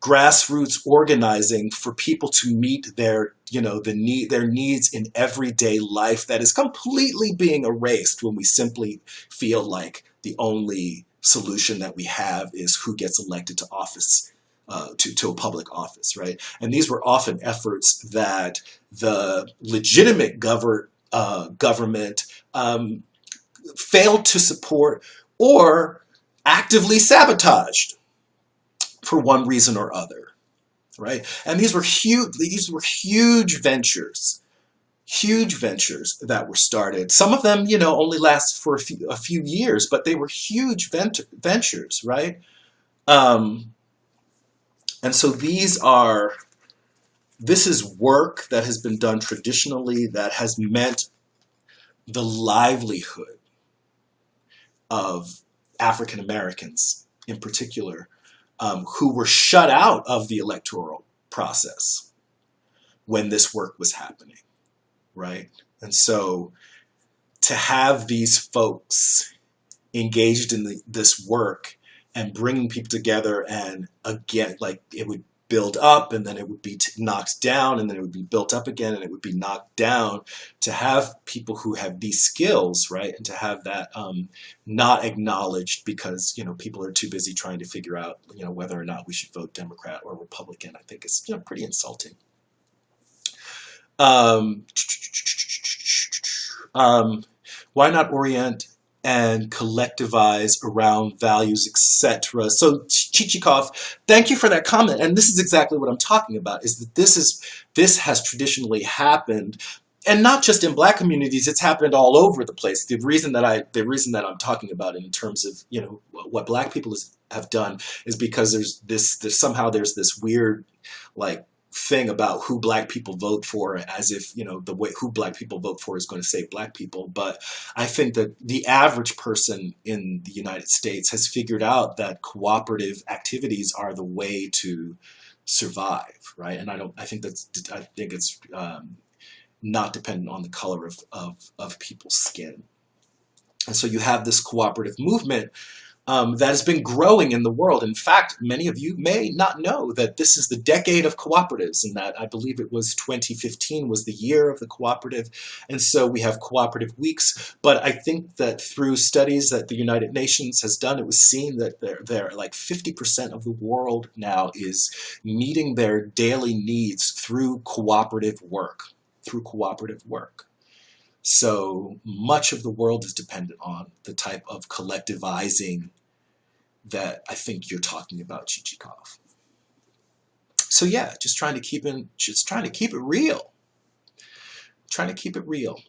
grassroots organizing for people to meet their needs in everyday life that is completely being erased when we simply feel like the only solution that we have is who gets elected to office. To a public office, right? And these were often efforts that the legitimate government failed to support or actively sabotaged for one reason or other, right? And these were huge ventures that were started. Some of them, only last for a few years, but they were huge ventures, right? And so this is work that has been done traditionally that has meant the livelihood of African Americans in particular, who were shut out of the electoral process when this work was happening, right? And so to have these folks engaged in this work and bringing people together, and again, like, it would build up and then it would be knocked down and then it would be built up again and it would be knocked down, to have people who have these skills, right, and to have that not acknowledged because people are too busy trying to figure out whether or not we should vote Democrat or Republican, I think is pretty insulting. Why not orient and collectivize around values, etc. So Chichikov, thank you for that comment. And this is exactly what I'm talking about, is that this has traditionally happened, and not just in Black communities, it's happened all over the place. The reason that I'm talking about it in terms of what Black people have done is because there's this weird, like, thing about who Black people vote for, as if the way who Black people vote for is going to save Black people. But I think that the average person in the United States has figured out that cooperative activities are the way to survive, right? And I think it's not dependent on the color of people's skin. And so you have this cooperative movement that has been growing in the world. In fact, many of you may not know that this is the decade of cooperatives, and that I believe it was 2015 was the year of the cooperative. And so we have cooperative weeks. But I think that through studies that the United Nations has done, it was seen that they're like 50% of the world now is meeting their daily needs through cooperative work. So much of the world is dependent on the type of collectivizing that I think you're talking about, Chichikov. So yeah, just trying to keep it real, trying to keep it real.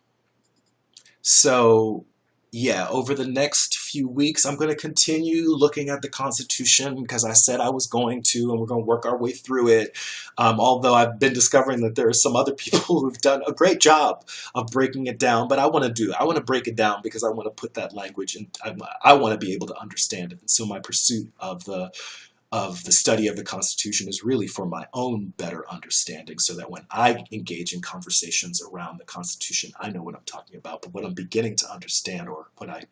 So, yeah, over the next few weeks, I'm going to continue looking at the Constitution because I said I was going to, and we're going to work our way through it. Although I've been discovering that there are some other people who've done a great job of breaking it down, but I want to break it down because I want to put that language and I want to be able to understand it. And so my pursuit of the study of the Constitution is really for my own better understanding so that when I engage in conversations around the Constitution, I know what I'm talking about. But what I'm beginning to understand, or what I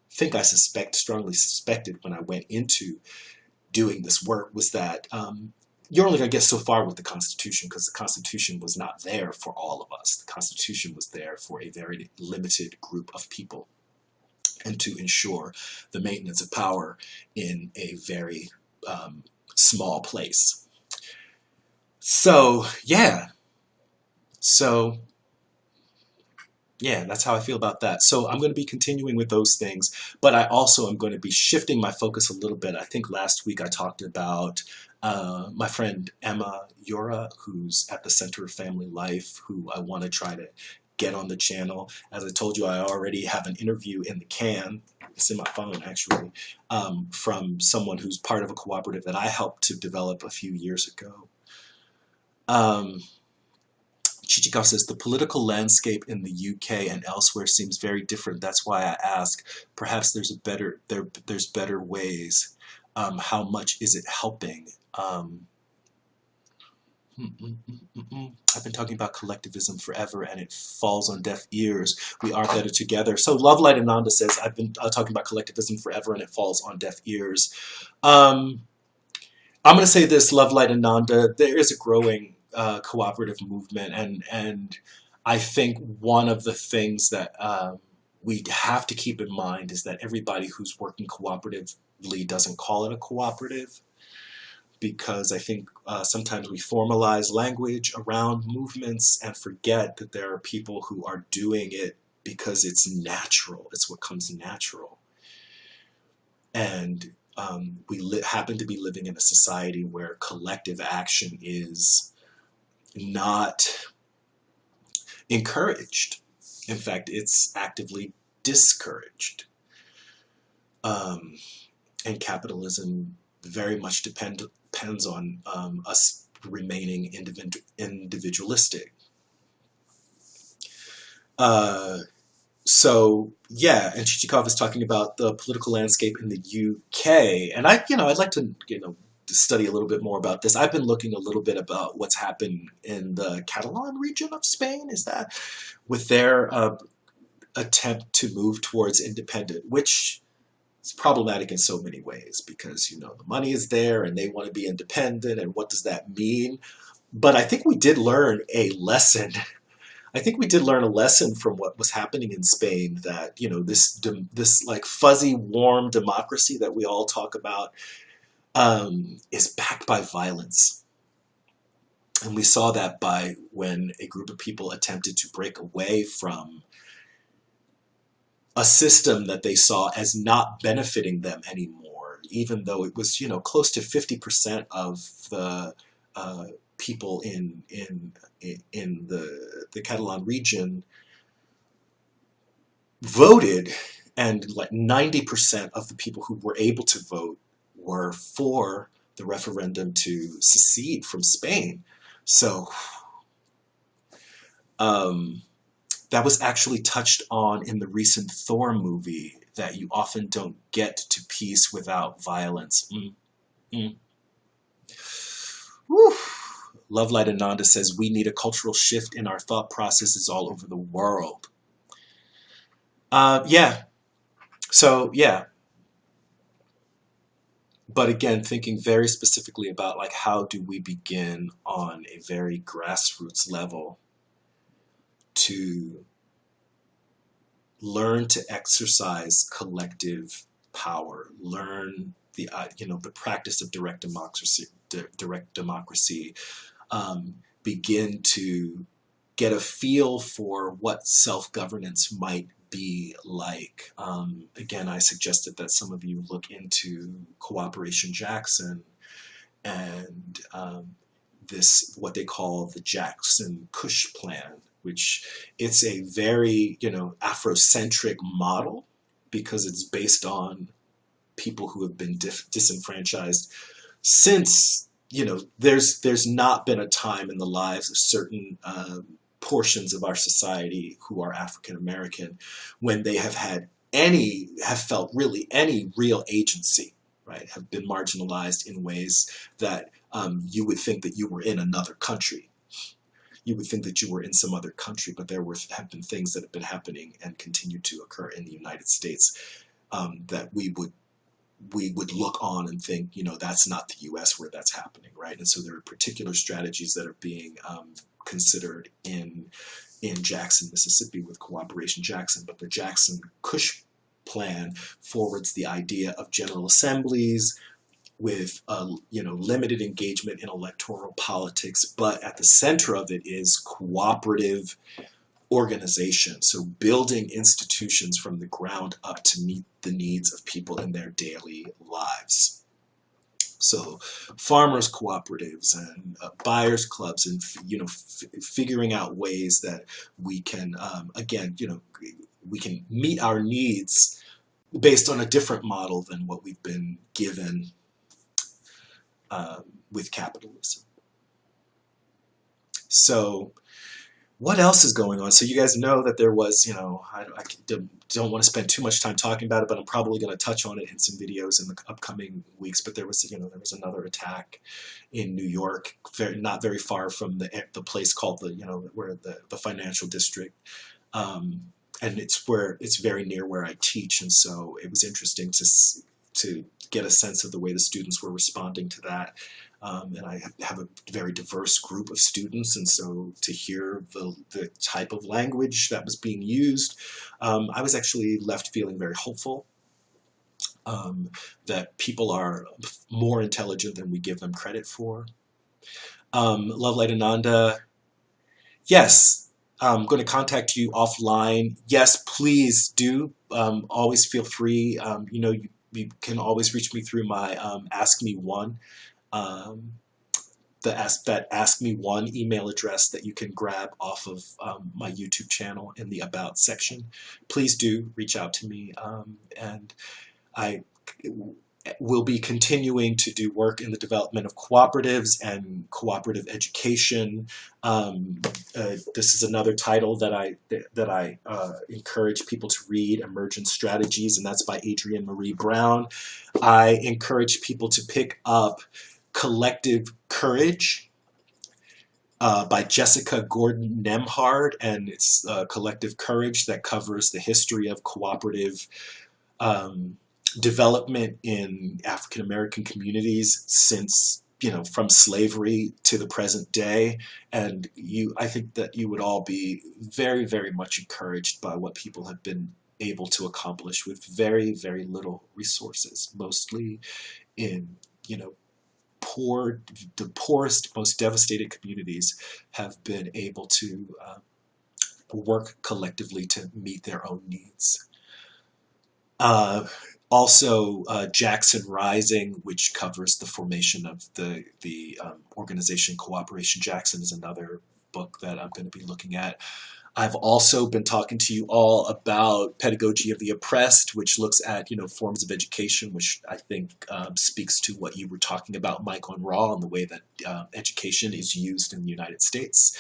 think I strongly suspected when I went into doing this work, was that you're only going to get so far with the Constitution because the Constitution was not there for all of us. The Constitution was there for a very limited group of people and to ensure the maintenance of power in a very small place. So yeah, so yeah, that's how I feel about that. So I'm going to be continuing with those things, but I also am going to be shifting my focus a little bit. I think last week I talked about my friend Emma Yura, who's at the Center of Family Life, who I want to try to get on the channel. As I told you, I already have an interview in the can. It's in my phone, actually, from someone who's part of a cooperative that I helped to develop a few years ago. Chichikov says, the political landscape in the UK and elsewhere seems very different. That's why I ask. Perhaps there's better ways. How much is it helping? I've been talking about collectivism forever and it falls on deaf ears. We are better together. So Love Light Ananda says, I've been talking about collectivism forever and it falls on deaf ears. I'm going to say this, Love Light Ananda, there is a growing cooperative movement, and I think one of the things that we have to keep in mind is that everybody who's working cooperatively doesn't call it a cooperative, because I think sometimes we formalize language around movements and forget that there are people who are doing it because it's natural. It's what comes natural. And we happen to be living in a society where collective action is not encouraged. In fact, it's actively discouraged. And capitalism very much depends on us remaining individualistic. So yeah, and Chichikov is talking about the political landscape in the UK, and I'd like to study a little bit more about this. I've been looking a little bit about what's happened in the Catalan region of Spain. Is that with their attempt to move towards independence, which is problematic in so many ways because the money is there and they want to be independent, and what does that mean? But I think we did learn a lesson. I think we did learn a lesson from what was happening in Spain, that this like fuzzy, warm democracy that we all talk about is backed by violence. And we saw that by when a group of people attempted to break away from a system that they saw as not benefiting them anymore, even though it was close to 50% of the people in the Catalan region voted, and like 90% of the people who were able to vote were for the referendum to secede from Spain. So that was actually touched on in the recent Thor movie, that you often don't get to peace without violence. Woo. Love Light Ananda says, we need a cultural shift in our thought processes all over the world. Yeah. So, yeah. But again, thinking very specifically about like, how do we begin on a very grassroots level to learn to exercise collective power, learn the the practice of direct democracy, begin to get a feel for what self-governance might be like. Again, I suggested that some of you look into Cooperation Jackson and this, what they call the Jackson Kush plan, which it's a very, Afrocentric model because it's based on people who have been disenfranchised since, there's not been a time in the lives of certain portions of our society who are African American when they have felt really any real agency, right? Have been marginalized in ways that you would think that you were in another country. You would think that you were in some other country, but have been things that have been happening and continue to occur in the United States that we would look on and think, that's not the U.S. where that's happening, right? And so there are particular strategies that are being considered in Jackson, Mississippi with Cooperation Jackson, but the Jackson Kush plan forwards the idea of general assemblies with limited engagement in electoral politics, but at the center of it is cooperative organization. So building institutions from the ground up to meet the needs of people in their daily lives. So farmers cooperatives and buyers clubs, and figuring out ways that we can we can meet our needs based on a different model than what we've been given with capitalism. So what else is going on? So you guys know that there was, I don't want to spend too much time talking about it, but I'm probably going to touch on it in some videos in the upcoming weeks. But there was another attack in New York, not very far from the place called where the financial district, and it's very near where I teach, and so it was interesting to get a sense of the way the students were responding to that. And I have a very diverse group of students, and so to hear the type of language that was being used, I was actually left feeling very hopeful that people are more intelligent than we give them credit for. Love Light Ananda, yes, I'm going to contact you offline. Yes, please do. Always feel free. You can always reach me through my Ask Me One. That Ask Me One email address that you can grab off of my YouTube channel in the About section. Please do reach out to me, and I will be continuing to do work in the development of cooperatives and cooperative education. This is another title that I encourage people to read, Emergent Strategies, and that's by Adrienne Maree Brown. I encourage people to pick up Collective Courage by Jessica Gordon Nembhard, and it's Collective Courage that covers the history of cooperative development in African American communities since, from slavery to the present day. And I think that you would all be very, very much encouraged by what people have been able to accomplish with very, very little resources, mostly in, the poorest, most devastated communities have been able to work collectively to meet their own needs. Also, Jackson Rising, which covers the formation of the organization Cooperation Jackson, is another book that I'm going to be looking at. I've also been talking to you all about Pedagogy of the Oppressed, which looks at forms of education, which I think speaks to what you were talking about, Mike, on Raw, and the way that education is used in the United States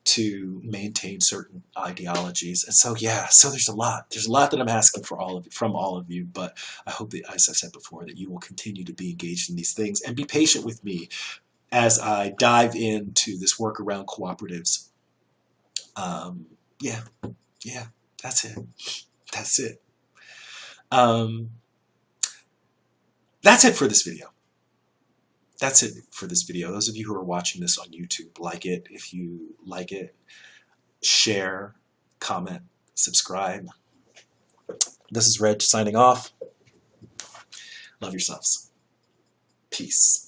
to maintain certain ideologies. And so, yeah, so there's a lot that I'm asking from all of you, but I hope that, as I said before, that you will continue to be engaged in these things and be patient with me as I dive into this work around cooperatives. Yeah, that's it. That's it for this video. That's it for this video. Those of you who are watching this on YouTube, like it if you like it. Share, comment, subscribe. This is Reg signing off. Love yourselves. Peace.